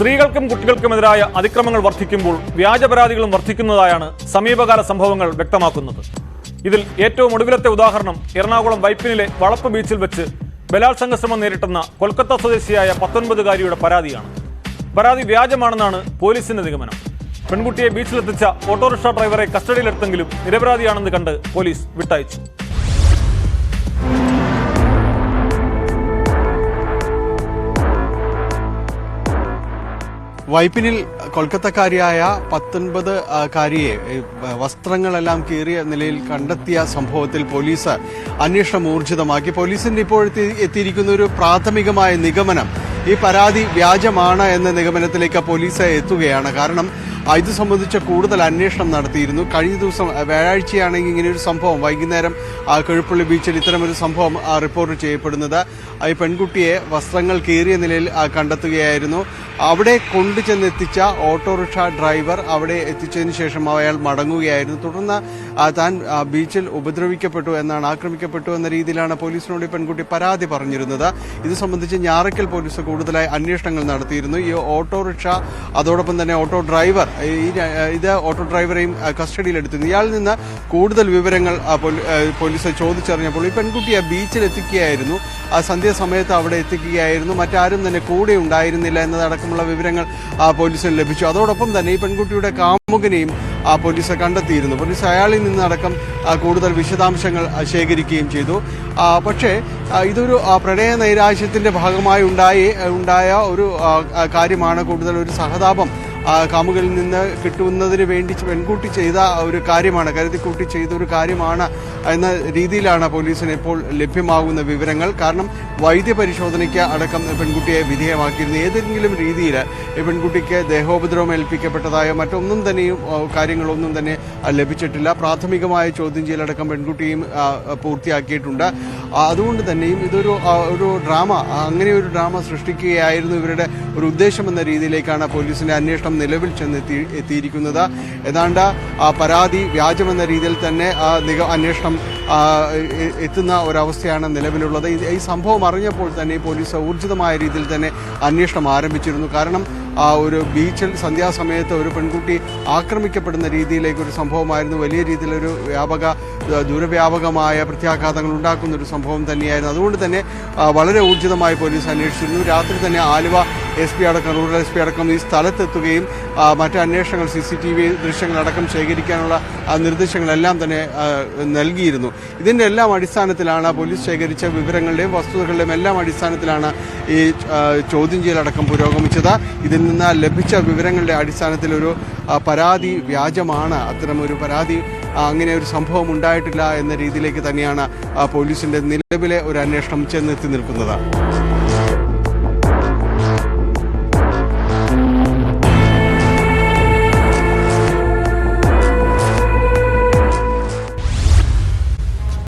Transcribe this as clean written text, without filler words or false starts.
സ്ത്രീകൾക്കും കുട്ടികൾക്കുമെതിരായ അതിക്രമങ്ങൾ വർദ്ധിക്കുമ്പോൾ വ്യാജ പരാതികളും വർദ്ധിക്കുന്നതായാണ് സമീപകാല സംഭവങ്ങൾ വ്യക്തമാക്കുന്നത്. ഇതിൽ ഏറ്റവും ഒടുവിലത്തെ ഉദാഹരണം എറണാകുളം വൈപ്പിനിലെ വളപ്പ് ബീച്ചിൽ വെച്ച് ബലാത്സംഗ ശ്രമം നേരിട്ടുന്ന കൊൽക്കത്ത സ്വദേശിയായ 19-കാരിയുടെ പരാതിയാണ്. പരാതി വ്യാജമാണെന്നാണ് പോലീസിന്റെ നിഗമനം. പെൺകുട്ടിയെ ബീച്ചിലെത്തിച്ച ഓട്ടോറിക്ഷ ഡ്രൈവറെ കസ്റ്റഡിയിലെടുത്തെങ്കിലും നിരപരാധിയാണെന്ന് കണ്ട് പോലീസ് വിട്ടയച്ചു. വൈപ്പിനിൽ കൊൽക്കത്തക്കാരിയായ 19-കാരിയെ വസ്ത്രങ്ങളെല്ലാം കീറിയ നിലയിൽ കണ്ടെത്തിയ സംഭവത്തിൽ പോലീസ് അന്വേഷണം ഊർജിതമാക്കി. പോലീസിന്റെ ഇപ്പോൾ എത്തിയിരിക്കുന്ന ഒരു പ്രാഥമികമായ നിഗമനം ഈ പരാതി വ്യാജമാണ് എന്ന നിഗമനത്തിലേക്ക് പോലീസ് എത്തുകയാണ്. കാരണം ഇത് സംബന്ധിച്ച കൂടുതൽ അന്വേഷണം നടത്തിയിരുന്നു. കഴിഞ്ഞ ദിവസം വ്യാഴാഴ്ചയാണെങ്കിൽ ഇങ്ങനെയൊരു സംഭവം വൈകുന്നേരം കഴുപ്പള്ളി ബീച്ചിൽ ഇത്തരമൊരു സംഭവം റിപ്പോർട്ട് ചെയ്യപ്പെടുന്നത്. ഈ പെൺകുട്ടിയെ വസ്ത്രങ്ങൾ കീറിയ നിലയിൽ കണ്ടെത്തുകയായിരുന്നു. അവിടെ കൊണ്ടുചെന്നെത്തിച്ച ഓട്ടോറിക്ഷ ഡ്രൈവർ അവിടെ എത്തിച്ചതിന് ശേഷം അയാൾ മടങ്ങുകയായിരുന്നു. തുടർന്ന് താൻ ബീച്ചിൽ ഉപദ്രവിക്കപ്പെട്ടു എന്നാണ്, ആക്രമിക്കപ്പെട്ടു എന്ന രീതിയിലാണ് പോലീസിനോട് ഈ പെൺകുട്ടി പരാതി പറഞ്ഞിരുന്നത്. ഇത് സംബന്ധിച്ച് ഞാറയ്ക്കൽ പോലീസ് കൂടുതലായി അന്വേഷണങ്ങൾ നടത്തിയിരുന്നു. ഈ ഓട്ടോറിക്ഷ അതോടൊപ്പം തന്നെ ഓട്ടോ ഡ്രൈവർ ഇത് ഓട്ടോ ഡ്രൈവറെയും കസ്റ്റഡിയിലെടുത്തിരുന്നു. ഇയാളിൽ നിന്ന് കൂടുതൽ വിവരങ്ങൾ പോലീസ് ചോദിച്ചറിഞ്ഞപ്പോൾ ഈ പെൺകുട്ടിയെ ബീച്ചിൽ എത്തിക്കുകയായിരുന്നു. സന്ധ്യാസമയത്ത് അവിടെ എത്തിക്കുകയായിരുന്നു. മറ്റാരും തന്നെ കൂടെ ഉണ്ടായിരുന്നില്ല എന്നതടക്കമുള്ള വിവരങ്ങൾ പോലീസിന് ലഭിച്ചു. അതോടൊപ്പം തന്നെ ഈ പെൺകുട്ടിയുടെ കാമുകനെയും പോലീസ് കണ്ടെത്തിയിരുന്നു. പോലീസ് അയാളിൽ നിന്നടക്കം കൂടുതൽ വിശദാംശങ്ങൾ ശേഖരിക്കുകയും ചെയ്തു. പക്ഷേ ഇതൊരു പ്രണയ നൈരാശ്യത്തിന്റെ ഭാഗമായി ഉണ്ടായ ഒരു കാര്യമാണ്. കൂടുതൽ ഒരു സഹതാപം കാമുകളിൽ നിന്ന് കിട്ടുന്നതിന് വേണ്ടി പെൺകുട്ടി ചെയ്ത ഒരു കാര്യമാണ്, കരുതിക്കുട്ടി ചെയ്ത ഒരു കാര്യമാണ് എന്ന രീതിയിലാണ് പോലീസിന് ഇപ്പോൾ ലഭ്യമാകുന്ന വിവരങ്ങൾ. കാരണം വൈദ്യപരിശോധനയ്ക്ക് അടക്കം പെൺകുട്ടിയെ വിധേയമാക്കിയിരുന്നു. ഏതെങ്കിലും രീതിയിൽ ഈ പെൺകുട്ടിക്ക് ദേഹോപദ്രവം ഏൽപ്പിക്കപ്പെട്ടതായോ മറ്റൊന്നും തന്നെയും കാര്യങ്ങളൊന്നും തന്നെ ലഭിച്ചിട്ടില്ല. പ്രാഥമികമായ ചോദ്യം ചെയ്യലടക്കം പെൺകുട്ടിയും പൂർത്തിയാക്കിയിട്ടുണ്ട്. അതുകൊണ്ട് തന്നെയും ഇതൊരു ഡ്രാമ, അങ്ങനെ ഒരു ഡ്രാമ സൃഷ്ടിക്കുകയായിരുന്നു ഇവരുടെ ഒരു ഉദ്ദേശം എന്ന രീതിയിലേക്കാണ് പോലീസിന്റെ അന്വേഷണം നിലവിൽ എത്തിയിരിക്കുന്നത്. ഏതാണ്ട് പരാതി വ്യാജമെന്ന രീതിയിൽ തന്നെ അന്വേഷണം എത്തുന്ന ഒരവസ്ഥയാണ് നിലവിലുള്ളത്. ഈ സംഭവം അറിഞ്ഞപ്പോൾ തന്നെ പോലീസ് ഊർജിതമായ രീതിയിൽ തന്നെ അന്വേഷണം ആരംഭിച്ചിരുന്നു. കാരണം ഒരു ബീച്ചിൽ സന്ധ്യാസമയത്ത് ഒരു പെൺകുട്ടി ആക്രമിക്കപ്പെടുന്ന രീതിയിലേക്ക് ഒരു സംഭവമായിരുന്നു. വലിയ രീതിയിലൊരു ദൂരവ്യാപകമായ പ്രത്യാഘാതങ്ങൾ ഉണ്ടാക്കുന്ന ഒരു സംഭവം തന്നെയായിരുന്നു. അതുകൊണ്ട് തന്നെ വളരെ ഊർജിതമായി പോലീസ് അന്വേഷിച്ചിരുന്നു. രാത്രി തന്നെ ആലുവ SP അടക്കം, റൂറൽ SP അടക്കം ഈ സ്ഥലത്തെത്തുകയും മറ്റ് അന്വേഷണങ്ങൾ CCTV ദൃശ്യങ്ങളടക്കം ശേഖരിക്കാനുള്ള നിർദ്ദേശങ്ങളെല്ലാം തന്നെ നൽകിയിരുന്നു. ഇതിൻ്റെ എല്ലാം അടിസ്ഥാനത്തിലാണ് പോലീസ് ശേഖരിച്ച വിവരങ്ങളുടെയും വസ്തുതകളുടെയും എല്ലാം അടിസ്ഥാനത്തിലാണ് ഈ ചോദ്യം ചെയ്യലടക്കം പുരോഗമിച്ചത്. ഇതിൽ നിന്ന് ലഭിച്ച വിവരങ്ങളുടെ അടിസ്ഥാനത്തിൽ ഒരു പരാതി വ്യാജമാണ്, അത്തരമൊരു പരാതി അങ്ങനെ ഒരു സംഭവം ഉണ്ടായിട്ടില്ല എന്ന രീതിയിലേക്ക് തന്നെയാണ് പോലീസിന്റെ നിലവിലെ ഒരു അന്വേഷണം ചെന്നെത്തി നിൽക്കുന്നത്.